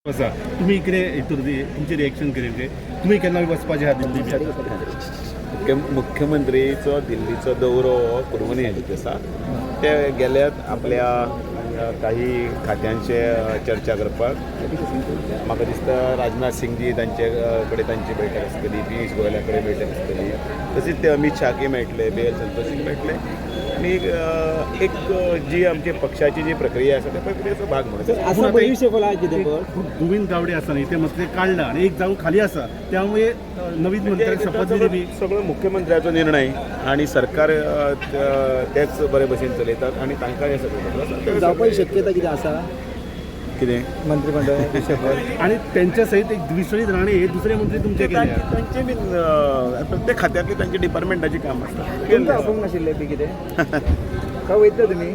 बसा तुम्ही इकडे येतो तुमचे रिएक्शन करेल तुम्ही केन्ना वचपाचे आहा दिल्ली मुख्यमंत्रीचो दिल्लीचो दौरो परवणी आसा ते गेल्यात आपल्या काही खात्यांचे चर्चा करपाक म्हाका दिसता राजनाथ सिंगजी तांचे कडेन तांची बैठक आसतली पियूष गोयला कडेन बैठक आसतली तशीच ते अमित शाहके मेळटले BL संतोषीक मेळटले आनी एक जी आमची पक्षाची जी प्रक्रिया आसा त्या प्रक्रियेचो भाग म्हणून गोविंद गावडे आसा न्ही ते मसले काडला आनी एक जाऊ खाली आसा त्यामुळे नवीन मंत्र्याक शपथ दिली सगळो मुख्यमंत्र्याचो निर्णय आणि सरकार तेच बरे भशेन चलयतात आणि तांकां हे सगळें जावपाची शक्यता कितें आसा कितें मंत्रिमंडळ शपथ आणि त्यांच्या सहित एक विश्वजित राणे हे दुसरे मंत्री तुमचे केले तांचे बीन प्रत्येक खात्यांतली तांची डिपार्टमेंटाची काम आसता तुमकां आपूंक नाशिल्लें बी कितें काय वयता तुमी